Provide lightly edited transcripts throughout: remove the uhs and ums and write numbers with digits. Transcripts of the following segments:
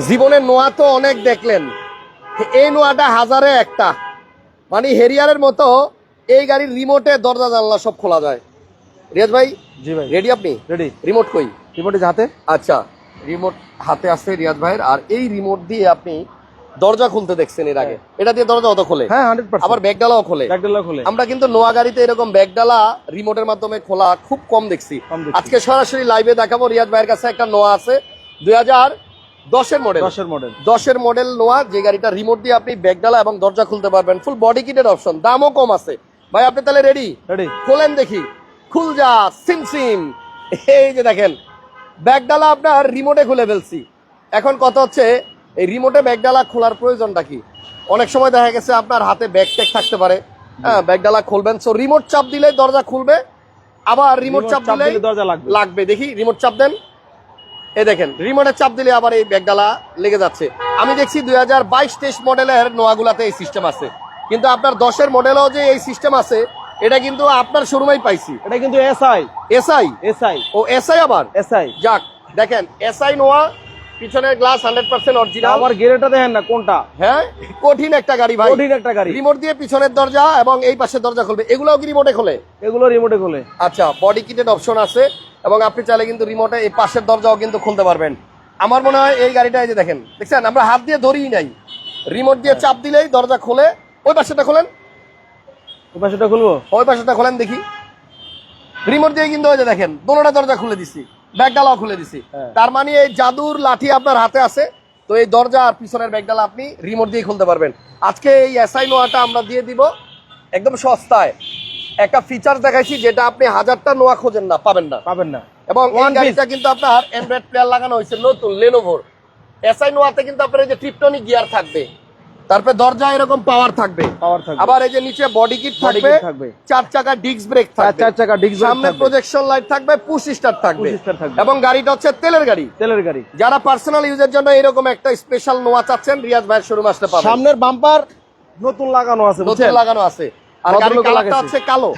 জীবনের নোয়া তো অনেক দেখলেন, এই নোয়াটা হাজারে একটা। মানে হেরিয়ারের মতো এই গাড়ির রিমোটে দরজা জানলা সব খোলা যায়। রিয়াজ ভাই, জি ভাই, রেডি? আপনি রেডি। রিমোট কই? রিমোট হাতে। আচ্ছা, রিমোট হাতে আছে রিয়াজ ভাইয়ের। আর এই রিমোট দিয়ে আপনি দরজা খুলতে দেখছেন এর আগে? এটা দিয়ে দরজা অত খোলে, হ্যাঁ 100%। আবার ব্যাগডালাও খোলে। ব্যাগডালা খোলে। আমরা কিন্তু নোয়া গাড়িতে এরকম ব্যাগডালা রিমোটের মাধ্যমে খোলা খুব কম দেখছি। আজকে সরাসরি লাইভে দেখাবো। রিয়াজ ভাইয়ের কাছে একটা নোয়া আছে 2010-এর মডেল। 10-এর মডেল নোয়া, যে গাড়িটা রিমোট দিয়ে আপনি ব্যাগডালা এবং দরজা খুলতে পারবেন। ফুল বডি কিটের অপশন, দামও কম আছে। ভাই আপনি তাহলে রেডি? রেডি। খোলেন দেখি, খুল যা সিম সিম। এই যে দেখেন ব্যাগডালা আপনার রিমোটে খুলে ফেলছি। এখন কথা হচ্ছে এই রিমোটে ব্যাগডালা খোলার প্রয়োজনটা কি? অনেক সময় দেখা গেছে আপনার হাতে ব্যাগ ট্যাগ থাকতে পারে, হ্যাঁ, ব্যাগডালা খুলবেন, সো রিমোট চাপ দিলেই দরজা খুলবে, আবার রিমোট চাপ দিলেই দরজা লাগবে। দেখি রিমোট চাপ দেন, এই দেখেন রিমোটে চাপ দিলে আবার এই ব্যাগডালা লেগে যাচ্ছে। আমি দেখছি 2022-23 মডেলের নোয়াগুলাতে এই সিস্টেম আছে, কিন্তু আপনার 10-এর মডেলও যে এই সিস্টেম আছে এটা কিন্তু আপনার শোরুমেই পাইছি। এটা কিন্তু এসআই। এসআই? এসআই। ও এসআই, আবার এসআই। যাক দেখেন এসআই নোয়া, পিছনের গ্লাস 100% অরিজিনাল। আবার গেরেটা দেখেন না কোনটা, হ্যাঁ কঠিন একটা গাড়ি ভাই, কঠিন একটা গাড়ি। রিমোট দিয়ে পিছনের দরজা এবং এই পাশের দরজা খুলবে, এগুলোও কি রিমোটে খোলে? এগুলো রিমোটে খোলে। আচ্ছা, বডি কিটেড অপশন আছে এবং আপনি চাইলে কিন্তু রিমোটে এই পাশের দরজাও কিন্তু খুলতে পারবেন। আমার মনে হয় এই গাড়িটা, এই যে দেখেন, দেখছেন আমরা হাত দিয়ে ধরিই নাই, রিমোট দিয়ে চাপ দিলেই দরজা খোলে। ওই পাশেটা খোলেন, ওই পাশেটা খুলবো, ওই পাশেটা খোলেন দেখি। রিমোট দিয়ে কিন্তু ওই যে দেখেন দোনোটা দরজা খুলে দিছি, ব্যাগডালাও খুলে দিছি। তার মানে এই জাদুর লাঠি আপনার হাতে আছে, তো এই দরজা আর পিছনের ব্যাগডালা আপনি রিমোট দিয়ে খুলতে পারবেন। আজকে এই এসআই নোয়াটা আমরা দিয়ে দিব একদম সস্তায়। একটা ফিচার দেখাইছি যেটা আপনি হাজারটা নোয়া খোঁজেন না, পাবেন না। এবং এই গাড়িটা কিন্তু আপনার অ্যান্ড্রয়েড প্লেয়ার লাগানো হয়েছে নতুন লেনোভোর। এসআই নোয়াতে কিন্তু আপনার এই যে ট্রিপটনিক গিয়ার থাকবে, তারপরে দরজা এরকম পাওয়ার থাকবে, আবার এই যে নিচে বডি কিট থাকবে, 4 চাকা ডিস্ক ব্রেক থাকবে, 4 চাকা ডিস্ক ব্রেক, সামনে প্রজেকশন লাইট থাকবে, পুশ স্টার্ট থাকবে। এবং গাড়িটা হচ্ছে তেলের গাড়ি। যারা পার্সোনাল ইউজের জন্য এরকম একটা স্পেশাল নোয়া চাচ্ছেন, রিয়াজ ভাইয়ের শোরুমে আসতে পারবেন। সামনের বাম্পার নতুন লাগানো আছে, নতুন লাগানো আছে। আর গাড়ির কালারটা হচ্ছে কালো।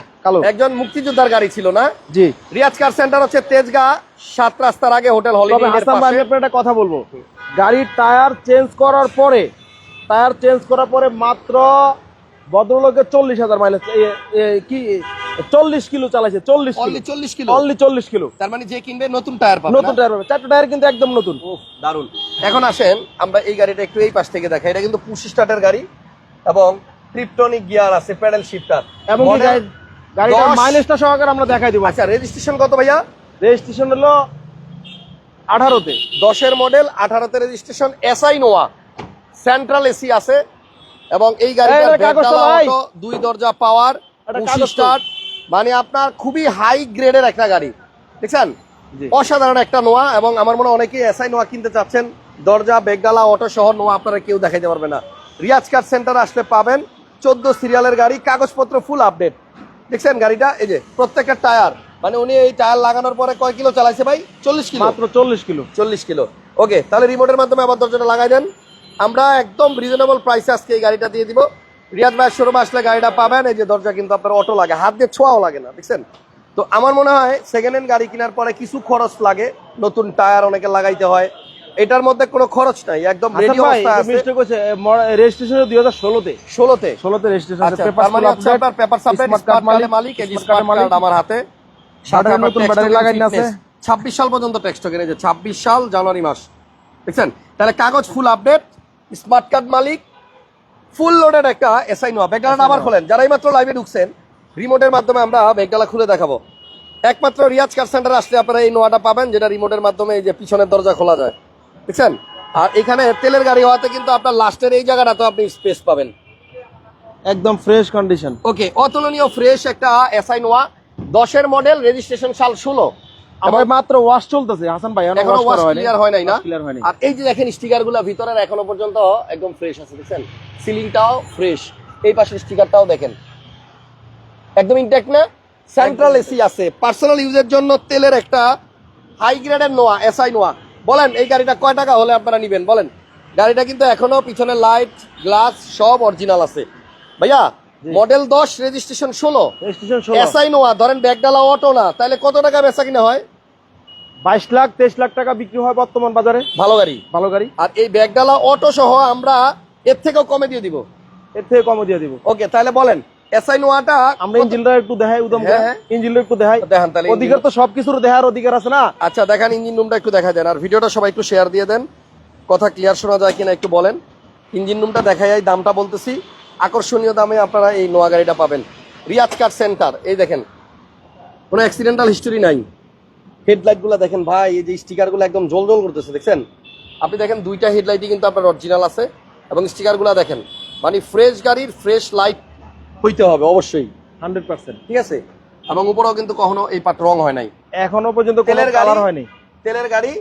একজন মুক্তিযোদ্ধার গাড়ি ছিল না? জি। রিয়াজ কার সেন্টার হচ্ছে তেজগাঁ 7 রাস্তার আগে হোটেল হলিডে এর পাশে। আমি আপনাকে একটা কথা বলবো, গাড়ির টায়ার চেঞ্জ করার পরে মাত্র ভদ্রলোকের 40,000 মাইলেজ, কি 40 কিলো চালাইছে। 40 কিলো। তার মানে যে কিনবে নতুন টায়ার পাবে। নতুন টায়ার পাবে, 4টা টায়ার কিন্তু একদম নতুন। দারুন। এখন আসেন আমরা এই গাড়িটা একটু এই পাশ থেকে দেখাই। এটা কিন্তু পুশ স্টার্টের গাড়ি এবং ট্রিপটনিক গিয়ার আছে, প্যাডেল শিফটার, এবং গাড়িটার মাইলেজটা সহকারে আমরা দেখাই দিব। আচ্ছা, রেজিস্ট্রেশন কত ভাইয়া? রেজিস্ট্রেশন হলো 18-তে। 10-এর মডেল, 18-তে registration. SI Noah, central AC আছে এবং এই গাড়িটা 2 দরজা পাওয়ার, পুশ স্টার্ট, মানে আপনার খুবই হাই গ্রেডের একটা গাড়ি। দেখছেন অসাধারণ একটা নোয়া। এবং আমার মনে হয় অনেকেই এসআই নোয়া কিনতে চাচ্ছেন, দরজা ব্যাগডালা অটো সহ নোয়া আপনারা কেউ দেখাইতে পারবে না। রিয়াজ কার সেন্টার আসলে পাবেন। 14 সিরিয়ালের গাড়ি, কাগজপত্র ফুল আপডেট। দেখছেন গাড়িটা, এই যে প্রত্যেকটা টায়ার, মানে উনি এই টায়ার লাগানোর পরে কয় কিলো চালাইছে ভাই? 40 কিলো, মাত্র 40 কিলো। ওকে, তাহলে রিমোটের মাধ্যমে আবার দরজাটা লাগাই দেন। আমরা একদম রিজনেবল প্রাইসে আজকে এই গাড়িটা দিয়ে দিব। রিয়াজ ভাইয়ের শোরুমে আসলে গাড়িটা পাবেন। এই যে দরজা কিন্তু আপনার অটো লাগে, হাত দিয়ে ছোঁয়াও লাগে না, দেখছেন? তো আমার মনে হয় সেকেন্ড হ্যান্ড গাড়ি কেনার পরে কিছু খরচ লাগে, নতুন টায়ার অনেকে লাগাইতে হয়, এটার মধ্যে কোনো খরচ নাই, একদম রেডি অবস্থা আছে। রেজিস্ট্রেশন 2016-তে। 16তে রেজিস্ট্রেশন আছে। পেপার মানে হচ্ছে আপনার পেপার সাপ্লাই, স্মার্ট কার্ডের মালিক, এই স্মার্ট কার্ড আমার হাতে, সাথে নতুন ব্যাটারি লাগাইনা আছে। 26 সাল পর্যন্ত ট্যাক্স টোকেন, এই যে 26 সাল জানুয়ারি মাস, দেখছেন? তাহলে কাগজ ফুল আপডেট, স্মার্ট কার্ড মালিক, ফুল লোডেড একটা এসআই নোয়া। ব্যাগডালাটা আবার খোলেন, যারা এইমাত্র লাইভে ঢুকছেন, রিমোটের মাধ্যমে আমরা ব্যাগডালা খুলে দেখাবো। একমাত্র রিয়াজ কার সেন্টারে আসলে আপনারা এই নোয়াটা পাবেন, যেটা রিমোটের মাধ্যমে এই যে পিছনের দরজা খোলা যায়, দেখছেন? আর এখানে তেলের গাড়ি হওয়াতে কিন্তু আপনার লাস্টের এই জায়গাটা তো আপনি স্পেস পাবেন, একদম ফ্রেশ কন্ডিশন। ওকে, অতুলনীয় ফ্রেশ একটা এসআই নোয়া। 10-এর মডেল, রেজিস্ট্রেশন সাল 16। আমার মাত্র ওয়াশ চলতেছে হাসান ভাই, এখনো ওয়াশ ক্লিয়ার হয় নাই না? আর এই যে দেখেন স্টিকারগুলো ভিতরের এখনো পর্যন্ত একদম ফ্রেশ আছে, দেখছেন? সিলিংটাও ফ্রেশ, এই পাশের স্টিকারটাও দেখেন একদম ইনট্যাক্ট না? সেন্ট্রাল এসি আছে, পার্সোনাল ইউজের জন্য তেলের একটা হাই গ্রেডের নোয়া, এসআই নোয়া। বলেন এই গাড়িটা কয় টাকা হলে আপনারা নিবেন বলেন? গাড়িটা কিন্তু এখনো পিছনে লাইট, গ্লাস সব অরিজিনাল আছে ভাইয়া। মডেল 10, রেজিস্ট্রেশন 16, এসআই নোয়া। ধরেন ব্যাগডালা অটো না, তাহলে কত টাকা বেচা কিনা হয়? 22 লাখ 23 লাখ টাকা বিক্রি হয় বর্তমান বাজারে। ভালো গাড়ি। ভালো গাড়ি। আর এই ব্যাগডালা অটো সহ আমরা এর থেকেও কমে দিয়ে দিব। এর থেকে কমে দিয়ে দিব। ওকে, তাহলে বলেন এসআই নোয়াটা আমরা ইঞ্জিনটা একটু দেখাই, উদম করে হ্যাঁ। ইঞ্জিনটা একটু দেখাই। দেখান তাহলে অধিকার তো সবকিছুর দেখার অধিকার আছে না। আচ্ছা দেখান, ইঞ্জিন রুমটা একটু দেখা দেন, আর ভিডিওটা সবাই একটু শেয়ার দিয়ে দেন, কথা ক্লিয়ার শোনা যায় কিনা একটু বলেন। ইঞ্জিন রুমটা দেখাই, দামটা বলতেছি, আকর্ষণীয় দামে আপনারা এই নোয়া গাড়িটা পাবেন। রিয়াজ কার সেন্টার, এই দেখেন কোনো অ্যাক্সিডেন্টাল হিস্টোরি নাই। হেডলাইট গুলো দেখেন ভাই, এই যে স্টিকার গুলো একদম জল জল করতেছে, দেখছেন আপনি? দেখেন দুইটা হেডলাইটই কিন্তু আপনার অরিজিনাল আছে, এবং স্টিকার গুলা দেখেন, মানে ফ্রেশ গাড়ির ফ্রেশ লাইট হইতে হবে অবশ্যই, 100%। ঠিক আছে? এবং উপরেও কিন্তু কখনো এই পাট রং হয় নাই, এখনো পর্যন্ত কোনো তেলের কালার গাড়ি, হয়নি। তেলের গাড়ি,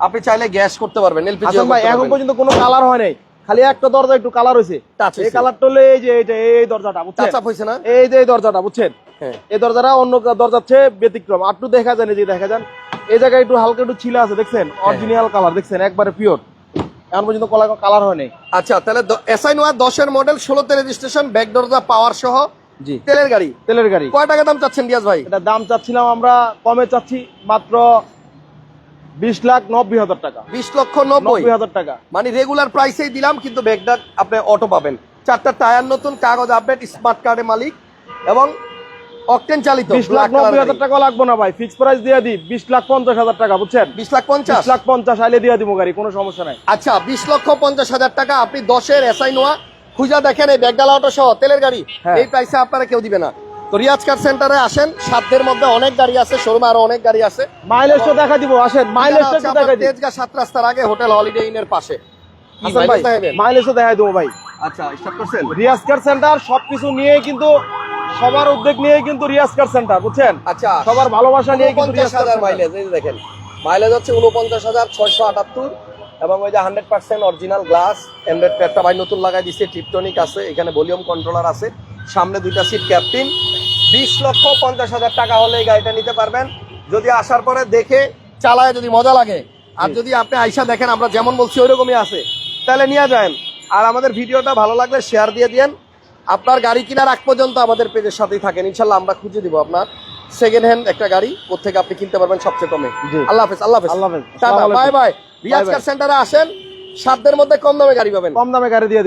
আপনি চাইলে গ্যাস করতে পারবেন, এলপিজি হাসান ভাই এখন পর্যন্ত কোনো কালার হয় নাই, খালি একটা দরজা একটু কালার হয়েছে। Touch এই হয়েছে। কালারটা হলো এই যে এইটা, এই দরজাটা বুঝছেন, টাচ আপ হয়েছে না? এই যে এই দরজাটা বুঝছেন, হ্যাঁ। এই দরজাটা অন্য দরজার চেয়ে ব্যতিক্রম। আর একটু দেখা যায়, এই যে দেখা যান এই জায়গায় একটু হালকা একটু ছিলা আছে, দেখছেন? অরিজিনাল কালার দেখছেন, একবারে পিওর। এখন পর্যন্ত কালার হয় নাই। আচ্ছা, তাহলে এসআই নোয়া 10-এর মডেল, 16তে রেজিস্ট্রেশন, ব্যাক দরজা পাওয়ার সহ, জি তেলের গাড়ি। তেলের গাড়ি। কয় টাকা দাম চাচ্ছেন রিয়াজ ভাই? এটা দাম চাচ্ছিলাম আমরা, কমে চাচ্ছি মাত্র 20,90,000 টাকা। 20,90,000 90,000 টাকা। মানে রেগুলার প্রাইসেই দিলাম, কিন্তু ব্যাগটা আপনি অটো পাবেন, 4টা টায়ার নতুন, কাগজ আপডেট, স্মার্ট কার্ডের মালিক, এবং অকটেন চালিত। 20,90,000 টাকা লাগবে না ভাই, ফিক্স প্রাইস দিয়ে দিই 20,50,000 টাকা বুঝছেন? 20,50,000। 20,50,000 আইলে দিয়ে দিব গাড়ি, কোনো সমস্যা নাই। আচ্ছা, 20,50,000 টাকা আপনি 10-এর এসআই নোয়া খুঁজা দেখেন, এই ব্যাগডালা অটো সহ তেলের গাড়ি, হ্যাঁ। এই প্রাইসে আপনারা কেউ দিবে না। তো রিয়াজ কার সেন্টারে আসেন, সাধ্যের মধ্যে অনেক গাড়ি আছে, শোরুমে আরো অনেক গাড়ি আছে। মাইলেজটা দেখা দিব, আসেন মাইলেজটা একটু দেখা দিই। তেজগাঁ 7 রাস্তার আগে হোটেল হলিডে ইনের পাশে। কি হাসান ভাই mileage দেখাবেন? মাইলেজটা দেখাই দেবো ভাই। আচ্ছা, স্টার্ট করছেন? রিয়াজ কার সেন্টার সবকিছু নিয়ে কিন্তু, সবার উদ্যোগ নিয়ে কিন্তু রিয়াজ কার সেন্টার বুঝছেন? আচ্ছা, সবার ভালোবাসা নিয়ে কিন্তু রিয়াজ কার 49,000 সেন্টার। মাইলেজ, এই যে দেখেন মাইলেজ হচ্ছে 49,678, এবং ওই যে 100% অরিজিনাল গ্লাস, অ্যান্ড্রয়েড প্যাডটা ভাই নতুন লাগাই দিচ্ছে, টিপটনিক আছে, এখানে ভলিউম কন্ট্রোলার আছে, সামনে 2টা সিট ক্যাপ্টেন। 20,50,000 টাকা হলে এই গাড়িটা নিতে পারবেন। যদি আসার পরে দেখে চালায় যদি মজা লাগে, আর যদি আপনি আইসা দেখেন আমরা যেমন বলছি ওইরকমই আছে, তাহলে নিয়ে যান। আর আমাদের ভিডিওটা ভালো লাগলে শেয়ার দিয়ে দিন। আপনার গাড়ি কেনার আগ পর্যন্ত আমাদের পেজের সাথেই থাকেন, ইনশাল্লাহ আমরা খুঁজে দিব আপনার সেকেন্ড হ্যান্ড একটা গাড়ি কোত্থেকে আপনি কিনতে পারবেন সবচেয়ে কমে। জি। আল্লাহ হাফেজ, আল্লাহ হাফেজ, আল্লাহ হাফেজ। Tata, bye bye. Riaz car সেন্টারে আসেন, সাধ্যের মধ্যে কম দামে গাড়ি পাবেন। কম দামে গাড়ি দিয়ে দিব।